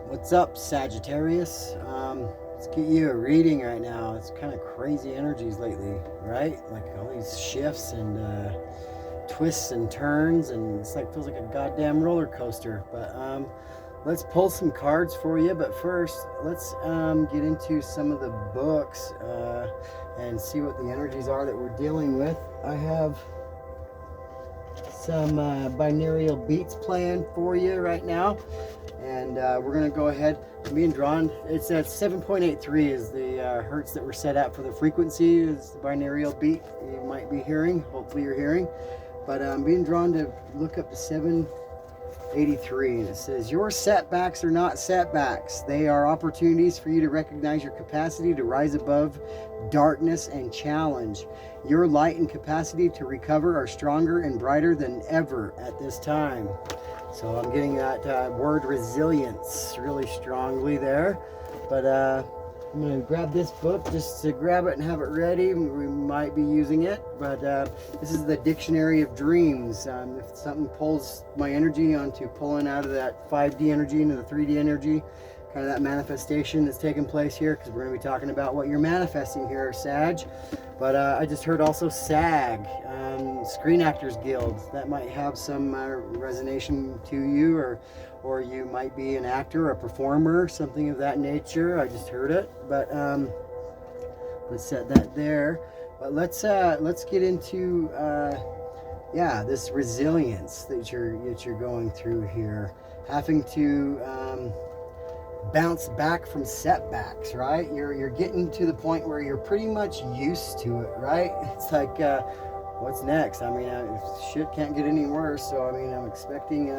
What's up, Sagittarius? Let's get you a reading right now. It's kind of crazy energies lately, right? Like all these shifts and twists and turns, and it's like feels like a goddamn roller coaster. But let's pull some cards for you. But first, let's get into some of the books and see what the energies are that we're dealing with. I have some binaural beats playing for you right now, and we're gonna go ahead. I'm being drawn. It's at 7.83 is the hertz that we're set at for the frequency. Is the binaural beat you might be hearing. Hopefully you're hearing. But I'm being drawn to look up to 783, and it says, your setbacks are not setbacks. They are opportunities for you to recognize your capacity to rise above darkness and challenge. Your light and capacity to recover are stronger and brighter than ever at this time. So I'm getting that word resilience really strongly there. But I'm going to grab this book just to grab it and have it ready. We might be using it, but this is the Dictionary of Dreams. If something pulls my energy onto pulling out of that 5D energy into the 3D energy, kind of that manifestation that's taking place here, because we're going to be talking about what you're manifesting here, Sag. But I just heard also SAG, Screen Actors Guild. That might have some resonation to you, or you might be an actor, a performer, something of that nature. I just heard it, but let's set that there. But let's get into yeah, this resilience that you're going through here, having to bounce back from setbacks, right? You're getting to the point where you're pretty much used to it, right? It's like what's next? I mean, shit can't get any worse, so I mean, I'm expecting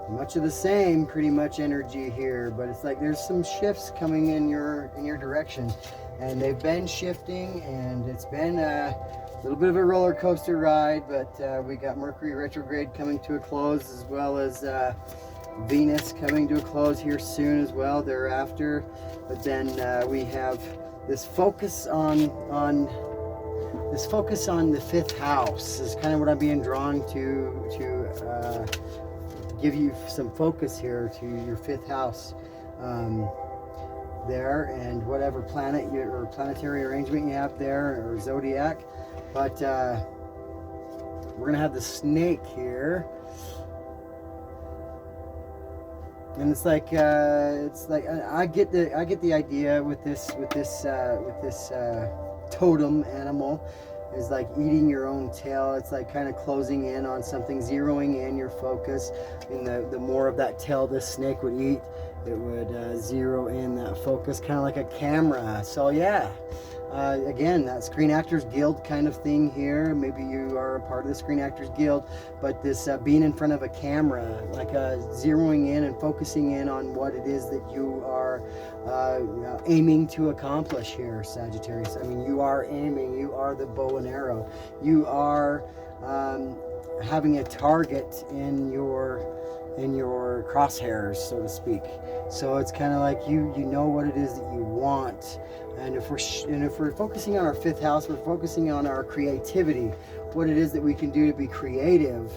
much of the same pretty much energy here, but it's like there's some shifts coming in your direction, and they've been shifting, and it's been a little bit of a roller coaster ride. But we got Mercury retrograde coming to a close, as well as Venus coming to a close here soon as well thereafter. But then we have this focus on the fifth house is kind of what I'm being drawn to give you some focus here to your fifth house there, and whatever planet or planetary arrangement you have there, or zodiac. But we're gonna have the snake here, and it's like I get the idea with this totem animal is like eating your own tail. It's like kind of closing in on something, zeroing in your focus. And the more of that tail this snake would eat, it would zero in that focus, kind of like a camera. So yeah, again, that Screen Actors Guild kind of thing here. Maybe you are a part of the Screen Actors Guild, but this being in front of a camera, like zeroing in and focusing in on what it is that you are aiming to accomplish here, Sagittarius. I mean, you are aiming, you are the bow and arrow, you are having a target in your crosshairs, so to speak. So it's kind of like you know what it is that you want. And if we're focusing on our fifth house, we're focusing on our creativity, what it is that we can do to be creative,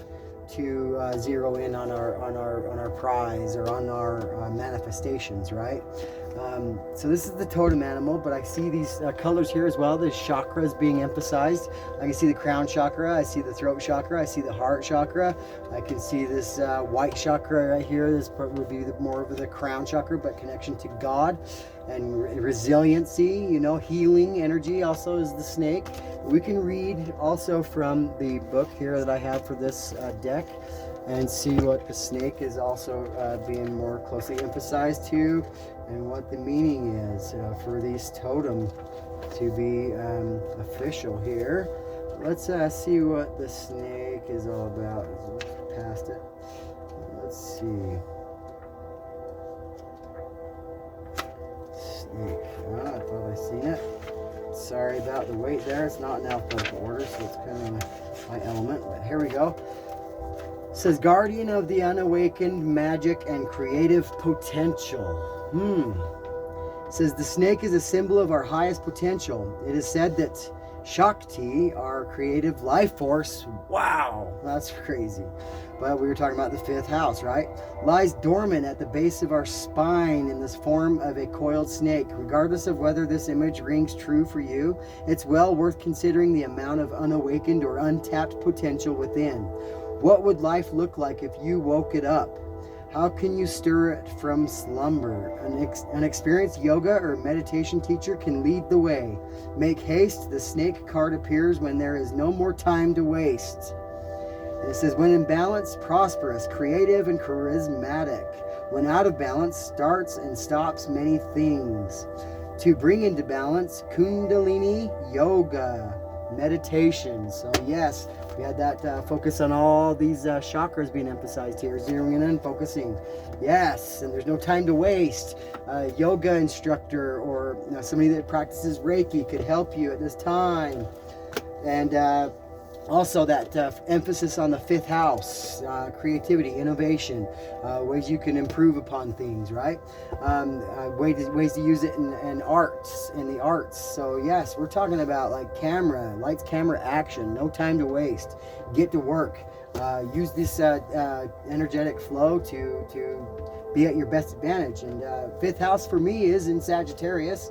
to zero in on our prize or on our manifestations, right? So this is the totem animal, but I see these colors here as well. The chakras being emphasized. I can see the crown chakra, I see the throat chakra, I see the heart chakra, I can see this white chakra right here. This part would be more of the crown chakra, but connection to God and resiliency, you know, healing energy also is the snake. We can read also from the book here that I have for this deck and see what the snake is also being more closely emphasized to, and what the meaning is for these totem to be official here. Let's see what the snake is all about. Past it. Let's see. Snake. I thought I seen it. Sorry about the wait there. It's not in alphabetical order, so it's kind of my element. But here we go. It says, guardian of the unawakened magic and creative potential. It says, the snake is a symbol of our highest potential. It is said that Shakti, our creative life force. Wow, that's crazy. But we were talking about the 5th house, right? Lies dormant at the base of our spine in this form of a coiled snake. Regardless of whether this image rings true for you, it's well worth considering the amount of unawakened or untapped potential within. What would life look like if you woke it up? How can you stir it from slumber? An experienced yoga or meditation teacher can lead the way. Make haste, the snake card appears when there is no more time to waste. And it says, when in balance, prosperous, creative, and charismatic. When out of balance, starts and stops many things. To bring into balance, Kundalini Yoga, meditation. So yes, we had that focus on all these chakras being emphasized here, zeroing in and focusing. Yes, and there's no time to waste. Yoga instructor or somebody that practices Reiki could help you at this time. And also that emphasis on the 5th house, creativity, innovation, ways you can improve upon things, right? Ways to use it in the arts. So yes, we're talking about like lights, camera, action, no time to waste. Get to work. Use this energetic flow to be at your best advantage. And 5th house for me is in Sagittarius.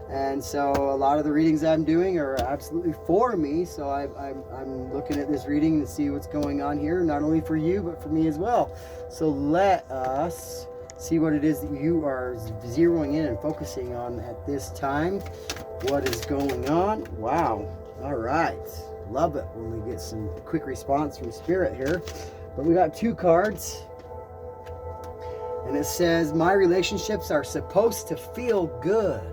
And so a lot of the readings I'm doing are absolutely for me. So I'm looking at this reading to see what's going on here, not only for you, but for me as well. So let us see what it is that you are zeroing in and focusing on at this time. What is going on? Wow. All right. Love it when we get some quick response from Spirit here. But we got 2 cards. And it says, my relationships are supposed to feel good.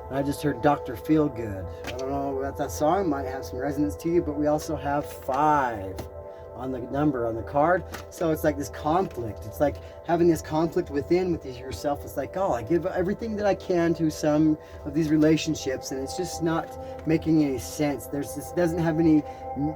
I just heard Dr. Feelgood. I don't know about that song, might have some resonance to you, but we also have 5 on the number on the card. So it's like this conflict. It's like having this conflict with yourself. It's like, oh, I give everything that I can to some of these relationships, and it's just not making any sense. This doesn't have any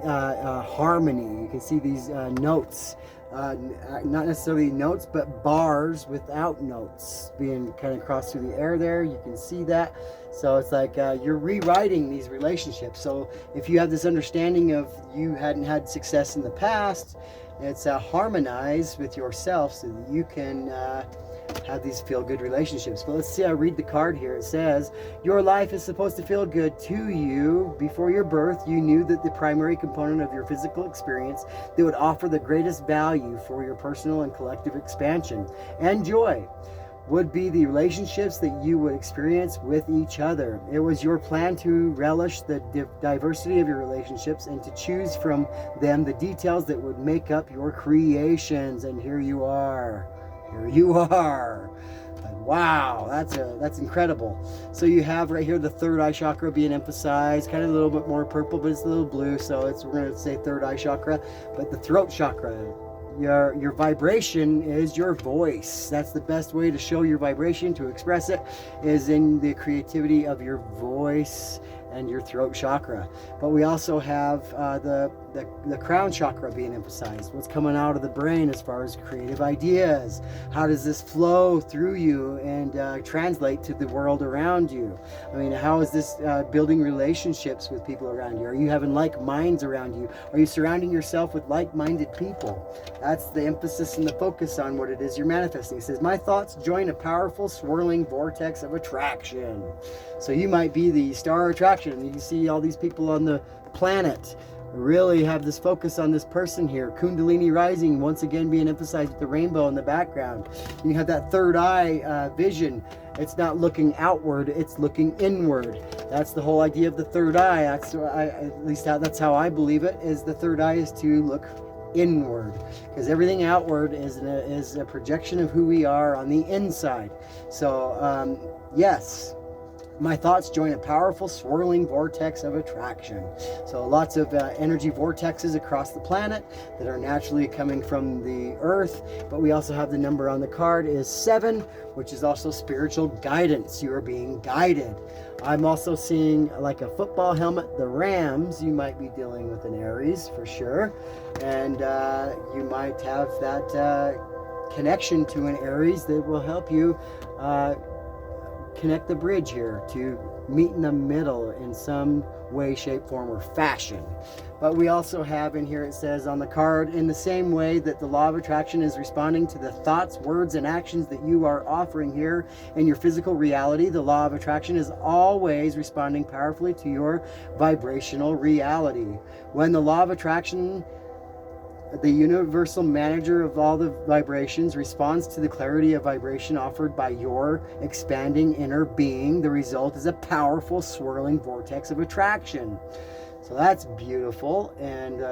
harmony. You can see these notes. Not necessarily notes, but bars without notes being kind of crossed through the air there. You can see that. So it's like you're rewriting these relationships. So if you have this understanding of you hadn't had success in the past, it's harmonize with yourself so that you can have these feel-good relationships. But let's see, I read the card here. It says, your life is supposed to feel good to you. Before your birth, you knew that the primary component of your physical experience that would offer the greatest value for your personal and collective expansion and joy would be the relationships that you would experience with each other. It was your plan to relish the diversity of your relationships and to choose from them the details that would make up your creations. And here you are. Here you are. Wow, that's incredible. So you have right here the 3rd eye chakra being emphasized, kind of a little bit more purple, but it's a little blue, so we're going to say 3rd eye chakra. But the throat chakra, your vibration is your voice. That's the best way to show your vibration, to express it, is in the creativity of your voice and your throat chakra. But we also have the crown chakra being emphasized. What's coming out of the brain as far as creative ideas? How does this flow through you and translate to the world around you? I mean, how is this building relationships with people around you? Are you having like minds around you? Are you surrounding yourself with like-minded people? That's the emphasis and the focus on what it is you're manifesting. It says, my thoughts join a powerful swirling vortex of attraction. So you might be the star attraction. You see all these people on the planet really have this focus on this person here. Kundalini rising once again being emphasized with the rainbow in the background. You have that 3rd eye vision. It's not looking outward, it's looking inward. That's the whole idea of the 3rd eye. That's how I believe it, is the 3rd eye is to look inward, because everything outward is a projection of who we are on the inside. So yes, my thoughts join a powerful swirling vortex of attraction. So lots of energy vortexes across the planet that are naturally coming from the earth. But we also have the number on the card is 7, which is also spiritual guidance. You are being guided. I'm also seeing like a football helmet, the Rams. You might be dealing with an Aries for sure. And you might have that connection to an Aries that will help you connect the bridge here to meet in the middle in some way, shape, form, or fashion. But we also have in here, it says on the card, in the same way that the law of attraction is responding to the thoughts, words, and actions that you are offering here in your physical reality, the law of attraction is always responding powerfully to your vibrational reality. When the law of attraction, the universal manager of all the vibrations, responds to the clarity of vibration offered by your expanding inner being, the result is a powerful swirling vortex of attraction. So that's beautiful. And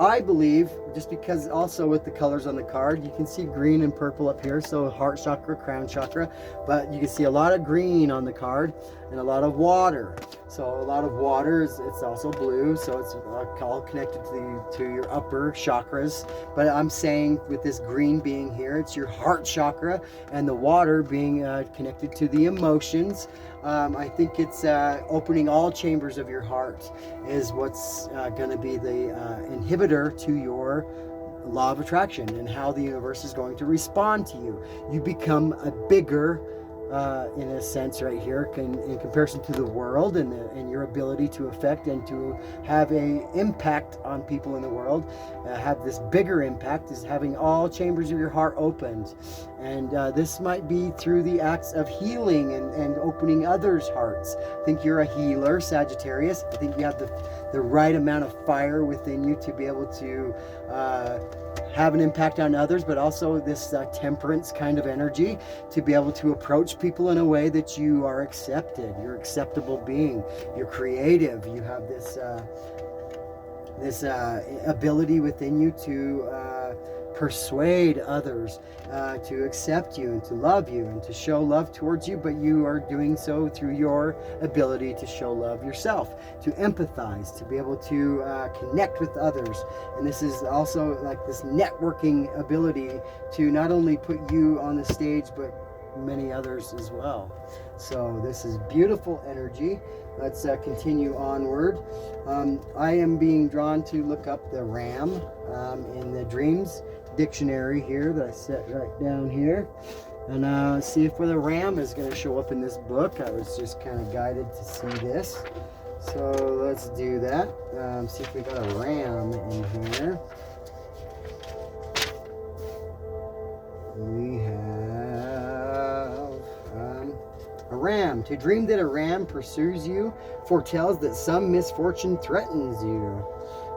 I believe, just because also with the colors on the card, you can see green and purple up here, so heart chakra, crown chakra, but you can see a lot of green on the card and a lot of water. So a lot of water is, it's also blue, so it's all connected to your upper chakras. But I'm saying with this green being here, it's your heart chakra, and the water being connected to the emotions. I think it's opening all chambers of your heart is what's going to be the inhibitor to your law of attraction and how the universe is going to respond to you. You become a bigger, in a sense right here, in comparison to the world and your ability to affect and to have a impact on people in the world. Have this bigger impact is having all chambers of your heart opened. And this might be through the acts of healing and opening others' hearts. I think you're a healer, Sagittarius. I think you have the right amount of fire within you to be able to have an impact on others, but also this temperance kind of energy to be able to approach people in a way that you are accepted. You're an acceptable being. You're creative. You have this ability within you to persuade others to accept you and to love you and to show love towards you, but you are doing so through your ability to show love yourself, to empathize, to be able to connect with others. And this is also like this networking ability to not only put you on the stage, but many others as well. So this is beautiful energy. Let's continue onward. I am being drawn to look up the ram in the dreams dictionary here that I set right down here, and see if the ram is going to show up in this book. I was just kind of guided to see this, so let's do that. See if we got a ram in here. We have a ram. To dream that a ram pursues you foretells that some misfortune threatens you.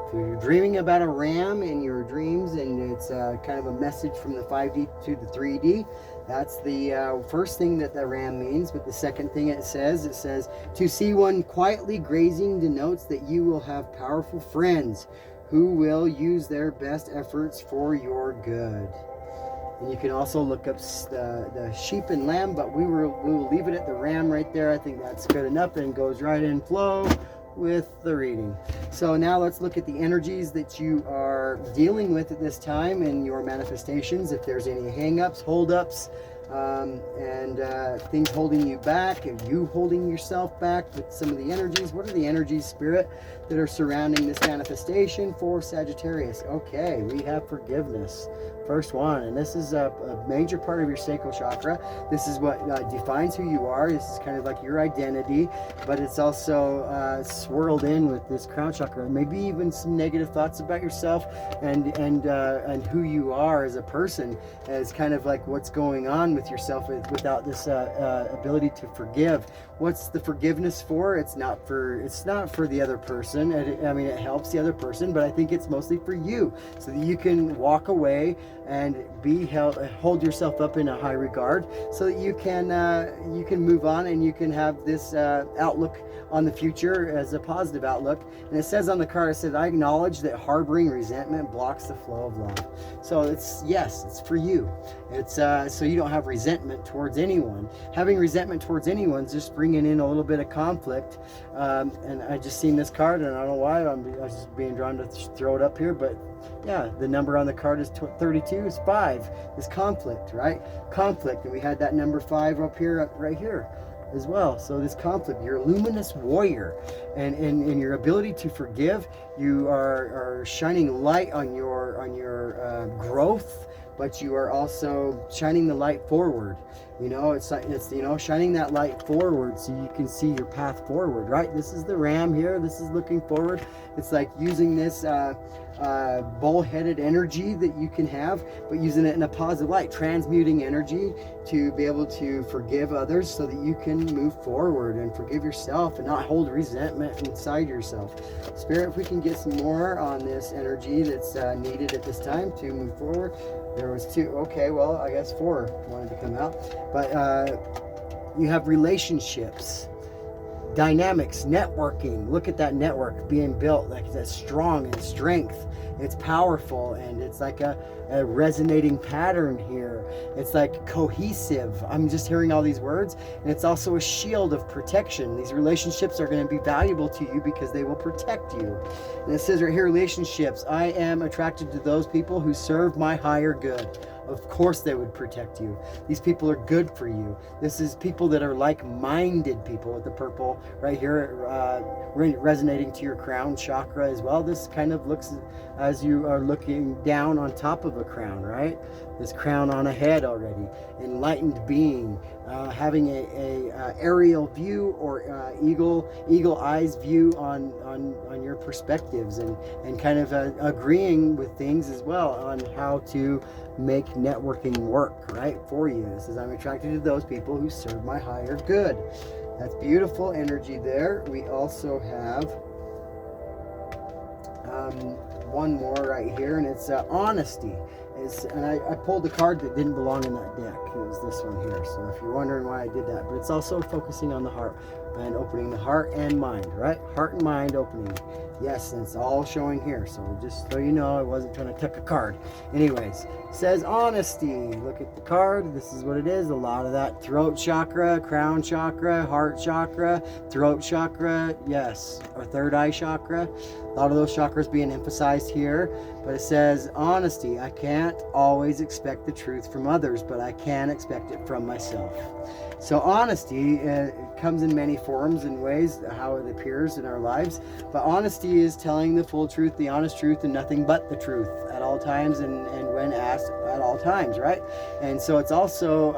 If you're dreaming about a ram in your dreams and it's kind of a message from the 5D to the 3D, that's the first thing that the ram means. But the second thing it says to see one quietly grazing denotes that you will have powerful friends who will use their best efforts for your good. And you can also look up the sheep and lamb, but we will leave it at the ram right there. I think that's good enough and goes right in flow with the reading. So now let's look at the energies that you are dealing with at this time in your manifestations. If there's any hang-ups, hold-ups, and things holding you back, and you holding yourself back with some of the energies. What are the energies, Spirit, that are surrounding this manifestation for Sagittarius? Okay, we have forgiveness. First one, and this is a major part of your sacral chakra. This is what defines who you are. This is kind of like your identity, but it's also swirled in with this crown chakra. Maybe even some negative thoughts about yourself and who you are as a person, as kind of like what's going on with yourself without this ability to forgive. What's the forgiveness for? It's not for the other person. I mean, it helps the other person, but I think it's mostly for you, so that you can walk away and hold yourself up in a high regard, so that you can move on and you can have this outlook on the future as a positive outlook. And it says on the card, it says, I acknowledge that harboring resentment blocks the flow of love. So it's for you. It's so you don't have resentment towards anyone. Having resentment towards anyone is just bringing in a little bit of conflict. And I just seen this card, and I don't know why I was just being drawn to throw it up here, but yeah, the number on the card is 32, is 5, is conflict, right? Conflict, and we had that number 5 up here, right here as well. So this conflict, you're a luminous warrior, and in your ability to forgive, you are shining light on your growth but you are also shining the light forward. You know, it's you know, shining that light forward so you can see your path forward, right? This is the ram here. This is looking forward. It's like using this bull-headed energy that you can have, but using it in a positive light, transmuting energy to be able to forgive others so that you can move forward and forgive yourself and not hold resentment inside yourself. Spirit, if we can get some more on this energy that's needed at this time to move forward. There was 2. Okay, well, I guess 4 wanted to come out. But you have relationships, dynamics, networking. Look at that network being built, like that's strong and strength. It's powerful, and it's like a resonating pattern here. It's like cohesive. I'm just hearing all these words, and it's also a shield of protection. These relationships are going to be valuable to you because they will protect you. And it says right here, relationships. I am attracted to those people who serve my higher good. Of course they would protect you. These people are good for you. This is people that are like-minded people with the purple right here, resonating to your crown chakra as well. This kind of looks as you are looking down on top of a crown, right? This crown on a head already. Enlightened being, having a aerial view or eagle eyes view on your perspectives, and kind of agreeing with things as well on how to make networking work, right, for you. It says, I'm attracted to those people who serve my higher good. That's beautiful energy there. We also have one more right here, and it's honesty. And I pulled the card that didn't belong in that deck. It was this one here. So if you're wondering why I did that, but it's also focusing on the heart and opening the heart and mind, right? Heart and mind opening. Yes, and it's all showing here. So just so you know, I wasn't trying to tuck a card. Anyways, it says honesty. Look at the card. This is what it is. A lot of that throat chakra, crown chakra, heart chakra, throat chakra, yes, or third eye chakra. A lot of those chakras being emphasized here. But it says honesty. I can't always expect the truth from others, but I can expect it from myself. So honesty comes in many forms and ways, how it appears in our lives. But honesty is telling the full truth, the honest truth, and nothing but the truth at all times, and when asked at all times, right? And so it's also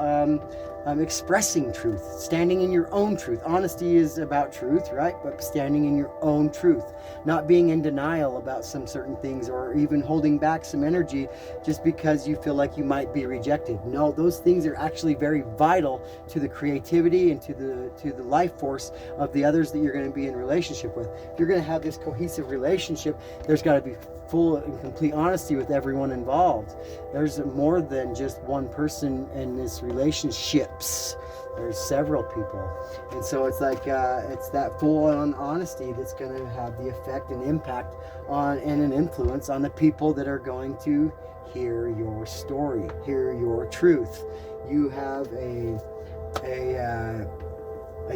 expressing truth, standing in your own truth. Honesty is about truth, right? But standing in your own truth, not being in denial about some certain things, or even holding back some energy just because you feel like you might be rejected. No, those things are actually very vital to the creativity and to the life force of the others that you're going to be in relationship with. If you're going to have this cohesive relationship, there's got to be full and complete honesty with everyone involved. There's more than just one person in this relationships. There's several people, and so it's like it's that full-on honesty that's going to have the effect and impact on and an influence on the people that are going to hear your story, hear your truth. You have a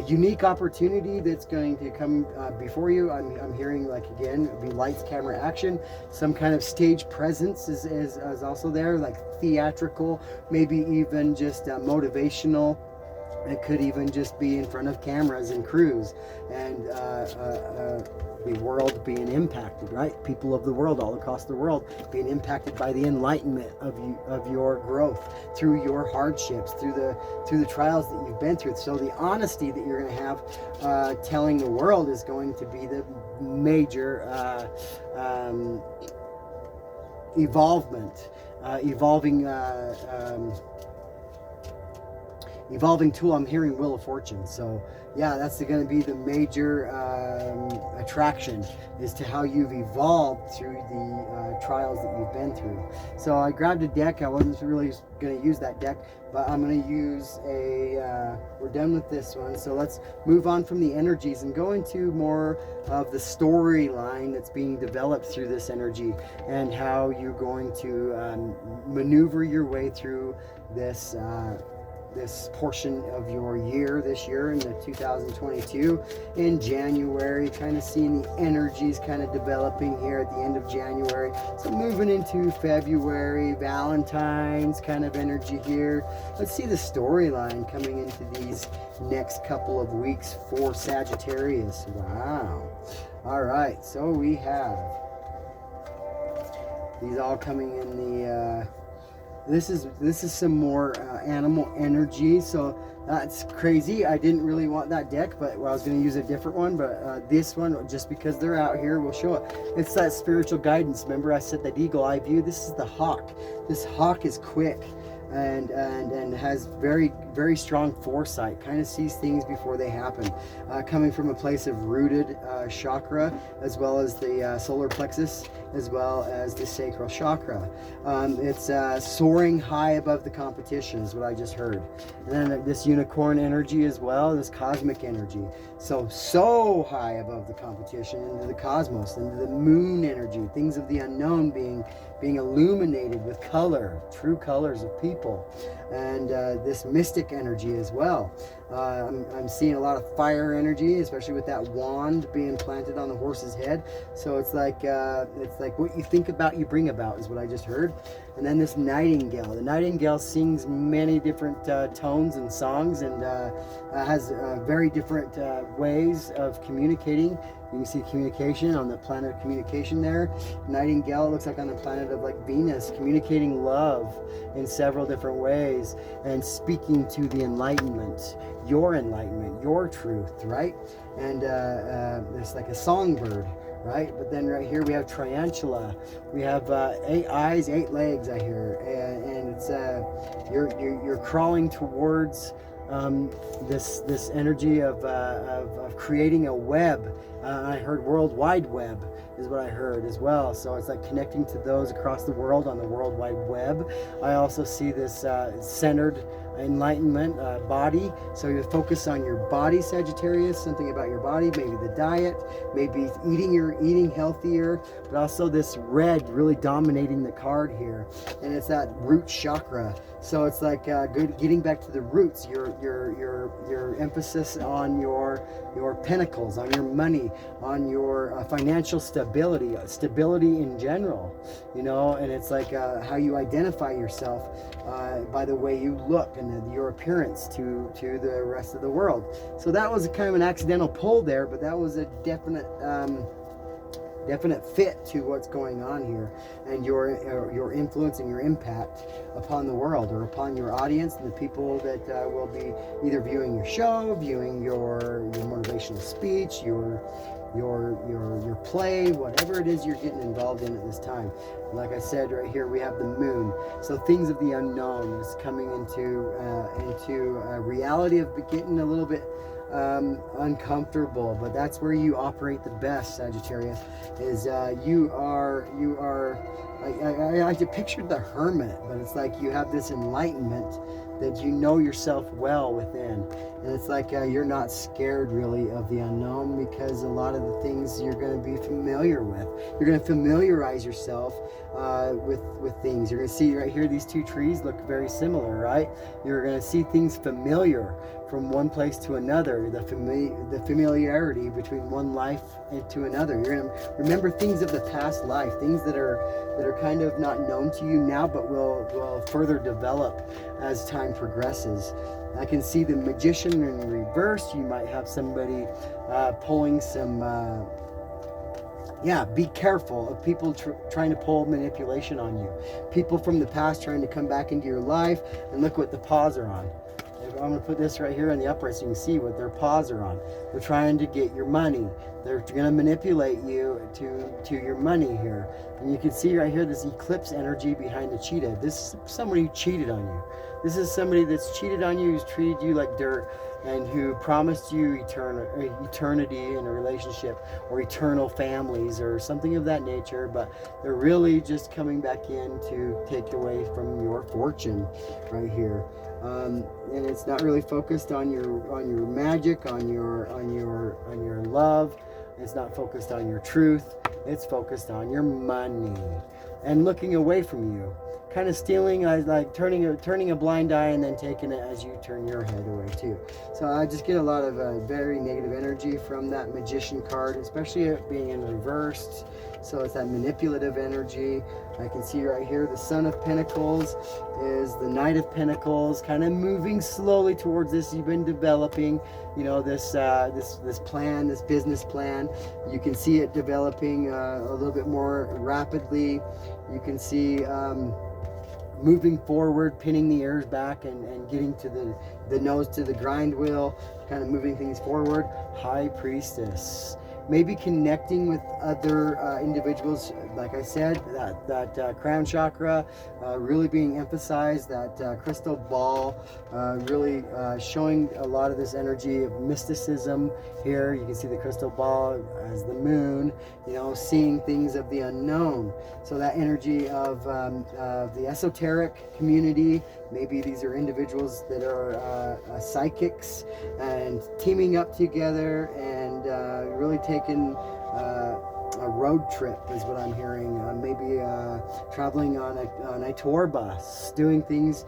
unique opportunity that's going to come before you. I'm hearing, like, again, it'd be lights, camera, action. Some kind of stage presence is also there, like theatrical, maybe even just motivational. It could even just be in front of cameras and crews, and the world being impacted, right? People of the world all across the world being impacted by the enlightenment of your growth through your hardships, through the trials that you've been through. So the honesty that you're going to have telling the world is going to be the major evolving tool. I'm hearing Wheel of Fortune. So yeah, that's going to be the major attraction, is to how you've evolved through the trials that you've been through. So I grabbed a deck. I wasn't really going to use that deck, but I'm going to use we're done with this one. So let's move on from the energies and go into more of the storyline that's being developed through this energy, and how you're going to maneuver your way through this portion of your year, this year in the 2022 in January, kind of seeing the energies kind of developing here at the end of January. So moving into February, Valentine's kind of energy here. Let's see the storyline coming into these next couple of weeks for Sagittarius. Wow. All right, so we have these all coming in the This is some more animal energy, so that's crazy. I didn't really want that deck, but I was going to use a different one, but this one, just because they're out here, will show it. It's that spiritual guidance. Remember I said that eagle eye view? This is the hawk. This hawk is quick and has very, very strong foresight, kind of sees things before they happen, coming from a place of rooted chakra, as well as the solar plexus, as well as the sacral chakra. It's soaring high above the competition is what I just heard. And then this unicorn energy as well, this cosmic energy. So high above the competition, into the cosmos, into the moon energy, things of the unknown being illuminated with color, true colors of people, and this mystic energy as well. I'm seeing a lot of fire energy, especially with that wand being planted on the horse's head. So it's like what you think about, you bring about, is what I just heard. And then this nightingale. The nightingale sings many different tones and songs, and has very different ways of communicating. You can see communication on the planet of communication there. Nightingale looks like on the planet of like Venus, communicating love in several different ways and speaking to the enlightenment, your truth, right? And it's like a songbird, right? But then right here we have Triantula. We have 8 eyes, 8 legs, I hear, and it's you're crawling towards this energy of creating a web. I heard World Wide Web is what I heard as well. So it's like connecting to those across the world on the World Wide Web. I also see this centered enlightenment body. So you focus on your body, Sagittarius, something about your body, maybe the diet, maybe eating healthier, but also this red really dominating the card here. And it's that root chakra. So it's like getting back to the roots, your emphasis on your pentacles, on your money, on your financial stability in general, you know. And it's like how you identify yourself by the way you look and your appearance to the rest of the world. So that was kind of an accidental pull there, but that was a definite fit to what's going on here, and your influence and your impact upon the world, or upon your audience and the people that will be either viewing your show, viewing your motivational speech, your play, whatever it is you're getting involved in at this time. Like I said, right here we have the moon. So things of the unknown is coming into a reality of getting a little bit uncomfortable, but that's where you operate the best, Sagittarius. Is you are I pictured the hermit, but it's like you have this enlightenment that you know yourself well within, and it's like you're not scared really of the unknown, because a lot of the things you're going to be familiar with. You're going to familiarize yourself with things. You're going to see right here, these 2 trees look very similar, right? You're going to see things familiar from one place to another, the familiarity between one life into another. You're going to remember things of the past life, things that are kind of not known to you now, but will further develop as time progresses. I can see the Magician in reverse. You might have somebody pulling some be careful of people trying to pull manipulation on you. People from the past trying to come back into your life, and look what the paws are on. I'm going to put this right here in the upright so you can see what their paws are on. They're trying to get your money. They're going to manipulate you to your money here. And you can see right here this eclipse energy behind the cheetah. This is somebody who cheated on you. This is somebody that's cheated on you, who's treated you like dirt, and who promised you eternity in a relationship, or eternal families, or something of that nature, but they're really just coming back in to take away from your fortune right here. And it's not really focused on your magic, on your love. It's not focused on your truth. It's focused on your money and looking away from you, kind of stealing, like turning a blind eye and then taking it as you turn your head away too. So I just get a lot of very negative energy from that Magician card, especially it being in reversed. So it's that manipulative energy. I can see right here the Son of Pentacles is the Knight of Pentacles, kind of moving slowly towards this. You've been developing, you know, this plan, this business plan. You can see it developing a little bit more rapidly. You can see moving forward, pinning the ears back and getting to the nose to the grind wheel, kind of moving things forward. High Priestess. Maybe connecting with other individuals, like I said, that crown chakra really being emphasized, that crystal ball really showing a lot of this energy of mysticism here. You can see the crystal ball as the moon, you know, seeing things of the unknown. So that energy of the esoteric community, maybe these are individuals that are psychics and teaming up together and really taking a road trip is what I'm hearing. Maybe traveling on a tour bus, doing things,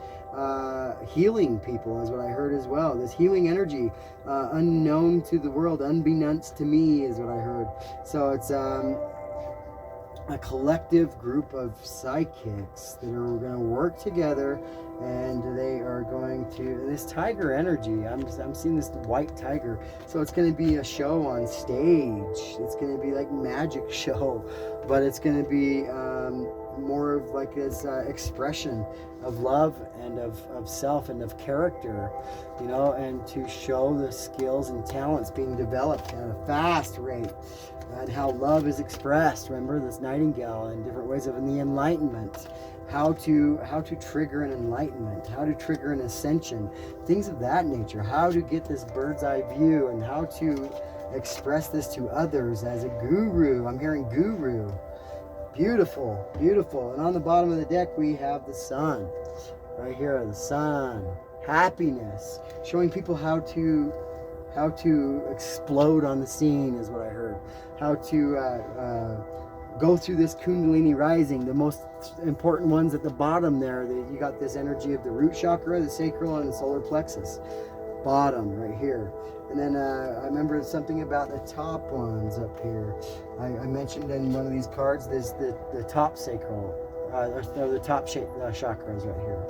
healing people is what I heard as well. This healing energy, unknown to the world, unbeknownst to me is what I heard. So it's a collective group of psychics that are going to work together, and they are going to, this tiger energy, I'm seeing this white tiger, so it's going to be a show on stage. It's going to be like magic show, but it's going to be more of like this expression of love and of self and of character, you know, and to show the skills and talents being developed at a fast rate, and how love is expressed. Remember this nightingale in different ways of the enlightenment, how to trigger an enlightenment, how to trigger an ascension, things of that nature, how to get this bird's eye view and how to express this to others as a guru. I'm hearing guru. Beautiful, beautiful. And on the bottom of the deck we have the sun right here, the sun, happiness, showing people how to explode on the scene is what I heard. How to go through this Kundalini rising. The most important ones at the bottom there, you got this energy of the root chakra, the sacral, and the solar plexus. Bottom right here. And then I remember something about the top ones up here. I mentioned in one of these cards, there's the top sacral, or the top chakras right here.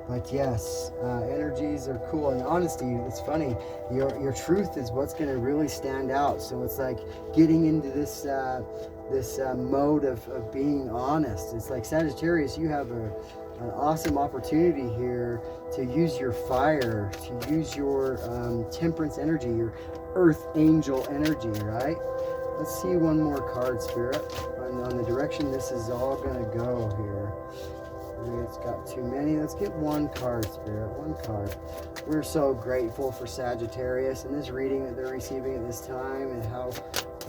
But yes, energies are cool, and honesty, it's funny, your truth is what's going to really stand out. So it's like getting into this mode of being honest. It's like Sagittarius, you have an awesome opportunity here to use your fire, to use your temperance energy, your earth angel energy, right? Let's see one more card, Spirit, on the direction this is all going to go here. It's got too many. Let's get one card, Spirit, one card. We're so grateful for Sagittarius and this reading that they're receiving at this time, and how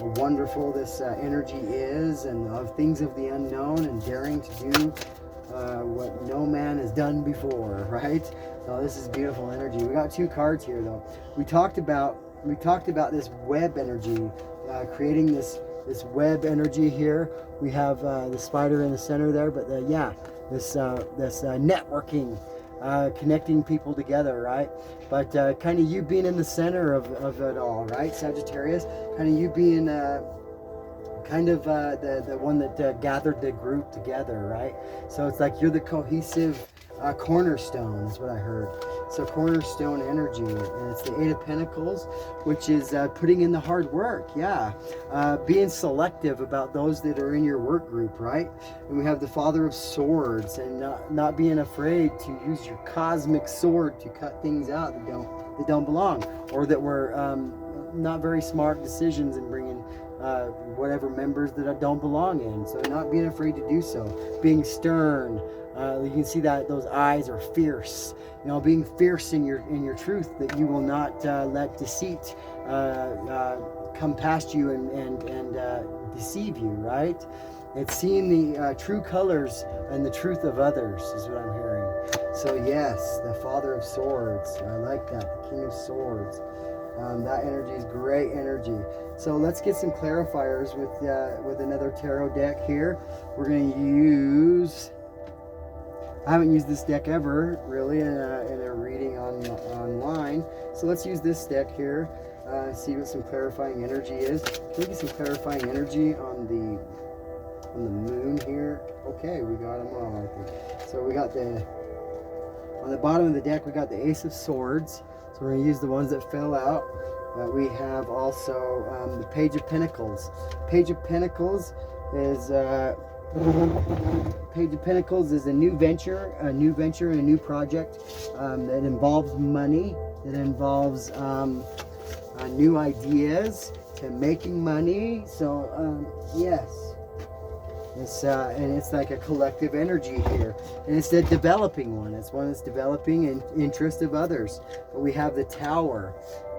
wonderful this energy is, and of things of the unknown, and daring to do what no man has done before, right? So this is beautiful energy. We got two cards here though. We talked about this web energy, creating this web energy here. We have the spider in the center there, but this networking, connecting people together, right? But kind of you being in the center of it all, right, Sagittarius? Kind of you being the one that gathered the group together, right? So it's like you're the cohesive cornerstone is what I heard. So Cornerstone Energy, and it's the Eight of Pentacles, which is putting in the hard work, being selective about those that are in your work group, right? And we have the Father of Swords, and not being afraid to use your cosmic sword to cut things out that don't belong, or that were not very smart decisions in bringing whatever members that don't belong in. So not being afraid to do so, being stern. You can see that those eyes are fierce. You know, being fierce in your truth, that you will not let deceit come past you and deceive you, right? It's seeing the true colors and the truth of others is what I'm hearing. So yes, the Father of Swords, I like that, the King of Swords. That energy is great energy. So let's get some clarifiers with another tarot deck here. We're going to use, I haven't used this deck ever really in a reading online. So let's use this deck here, see what some clarifying energy is. Can we get some clarifying energy on the moon here? Okay, we got them all, I think. So we got on the bottom of the deck, we got the Ace of Swords. So we're going to use the ones that fell out. We have also the Page of Pentacles. Page of Pentacles is Page of Pentacles is a new venture and a new project that involves money, that involves new ideas to making money. So yes, and it's like a collective energy here, and it's a developing one. It's one that's developing in interest of others. But we have the Tower.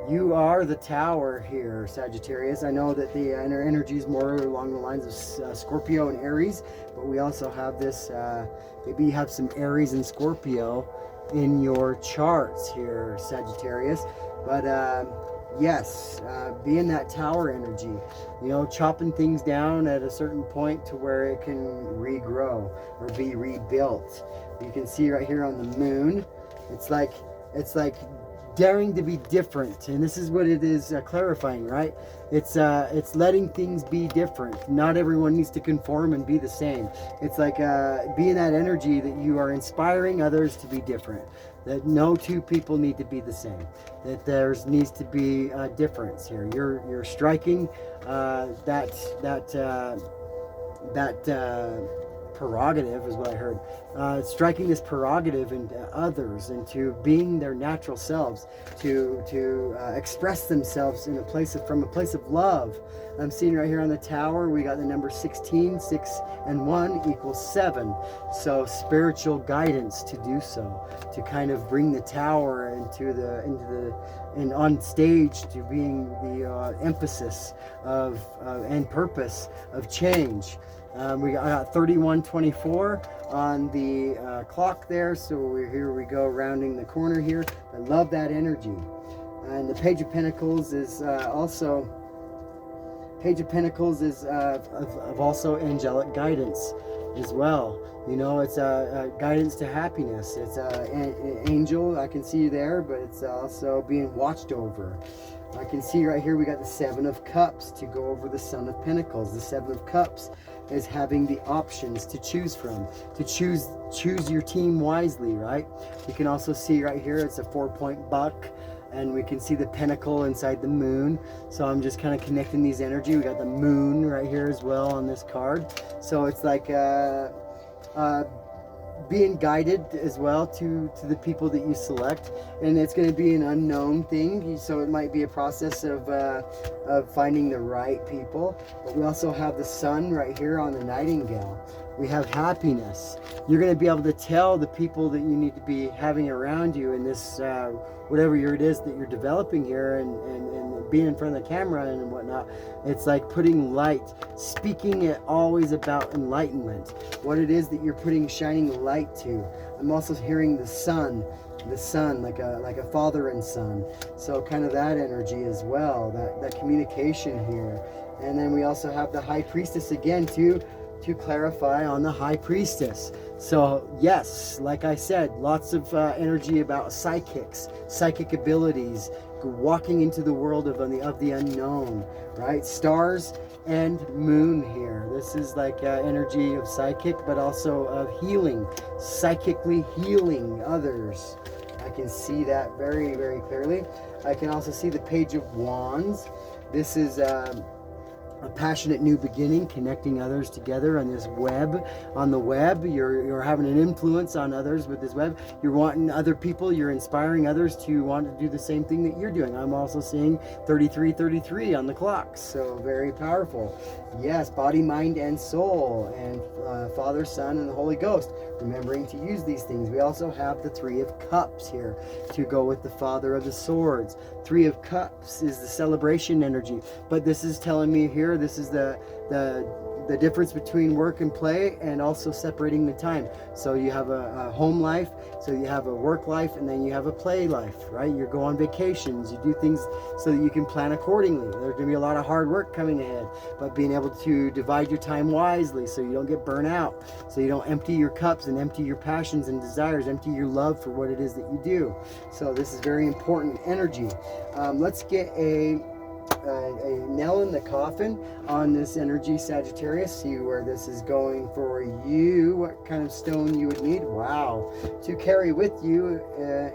You are the Tower here, Sagittarius. I know that the inner energy is more along the lines of Scorpio and Aries, but we also have this, maybe you have some Aries and Scorpio in your charts here, Sagittarius. But yes, being that Tower energy, you know, chopping things down at a certain point to where it can regrow or be rebuilt. You can see right here on the moon, it's like daring to be different, and this is what it is clarifying, right? It's letting things be different. Not everyone needs to conform and be the same. It's like being that energy that you are inspiring others to be different, that no two people need to be the same, that there needs to be a difference here. You're striking that prerogative is what I heard. Striking this prerogative into others, into being their natural selves, to express themselves in from a place of love. I'm seeing right here on the Tower, we got the number 16, 6 and 1 equals 7. So spiritual guidance to do so, to kind of bring the Tower and on stage to being the emphasis of and purpose of change. I got 3124 on the clock there, so here we go, rounding the corner here. I love that energy. And the Page of Pentacles is also of also angelic guidance as well. You know, it's a guidance to happiness. It's an angel, I can see you there, but it's also being watched over. I can see right here we got the 7 of Cups to go over the Son of Pentacles. The 7 of Cups is having the options to choose from, to choose your team wisely, right? You can also see right here it's a 4-point buck, and we can see the pentacle inside the moon. So I'm just kind of connecting these energy. We got the moon right here as well on this card. So it's like being guided as well to the people that you select, and it's going to be an unknown thing, so it might be a process of finding the right people. But we also have the Sun right here on the Nightingale. We have happiness. You're going to be able to tell the people that you need to be having around you in this whatever it is that you're developing here, and being in front of the camera and whatnot. It's like putting light, speaking it always about enlightenment, what it is that you're putting shining light to. I'm also hearing the sun like a father and son, so kind of that energy as well, that communication here. And then we also have the High Priestess again to clarify on the High Priestess. So yes, like I said, lots of energy about psychic abilities, walking into the world of the unknown, right? Stars and moon here. This is like energy of psychic, but also of healing, psychically healing others. I can see that very, very clearly. I can also see the Page of Wands. This is a passionate new beginning, connecting others together on this web. On the web, you're having an influence on others with this web. You're wanting other people, you're inspiring others to want to do the same thing that you're doing. I'm also seeing 3333 on the clock, so very powerful. Yes, body, mind, and soul, and Father, Son, and the Holy Ghost. Remembering to use these things. We also have the 3 of Cups here to go with the Father of the Swords. 3 of Cups is the celebration energy, but this is telling me here, this is the difference between work and play, and also separating the time. So you have a home life, so you have a work life, and then you have a play life, right? You go on vacations, you do things so that you can plan accordingly. There's going to be a lot of hard work coming ahead, but being able to divide your time wisely so you don't get burnt out, so you don't empty your cups and empty your passions and desires, empty your love for what it is that you do. So this is very important energy. Let's get a a nail in the coffin on this energy, Sagittarius. See where this is going for you, what kind of stone you would need. Wow, to carry with you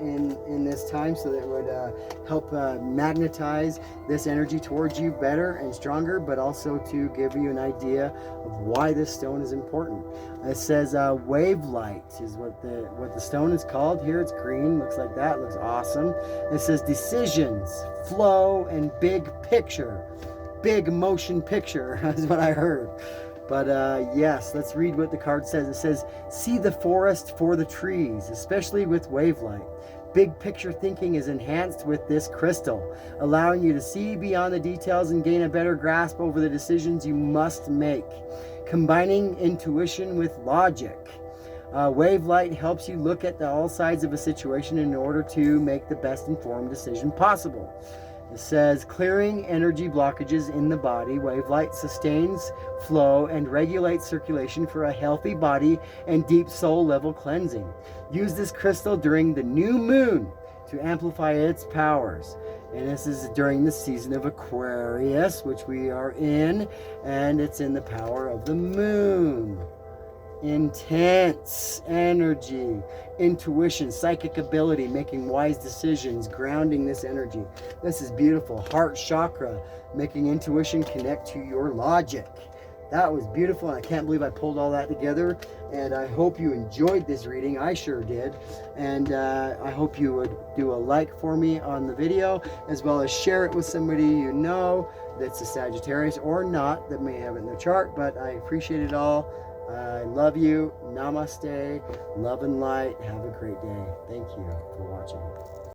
in this time, so that it would help magnetize this energy towards you better and stronger, but also to give you an idea of why this stone is important. It says wave light is what the stone is called. Here it's green, looks like that, looks awesome. It says decisions, flow, and big picture. Big motion picture is what I heard. But yes, let's read what the card says. It says, see the forest for the trees, especially with wave light. Big picture thinking is enhanced with this crystal, allowing you to see beyond the details and gain a better grasp over the decisions you must make. Combining intuition with logic. Wave light helps you look at all sides of a situation in order to make the best informed decision possible. It says clearing energy blockages in the body. Wave light sustains flow and regulates circulation for a healthy body and deep soul level cleansing. Use this crystal during the new moon to amplify its powers. And this is during the season of Aquarius, which we are in, and it's in the power of the moon. Intense energy, intuition, psychic ability, making wise decisions, grounding this energy. This is beautiful. Heart chakra, making intuition connect to your logic. That was beautiful, and I can't believe I pulled all that together. And I hope you enjoyed this reading. I sure did. And I hope you would do a like for me on the video, as well as share it with somebody you know that's a Sagittarius or not that may have it in their chart. But I appreciate it all. I love you. Namaste. Love and light. Have a great day. Thank you for watching.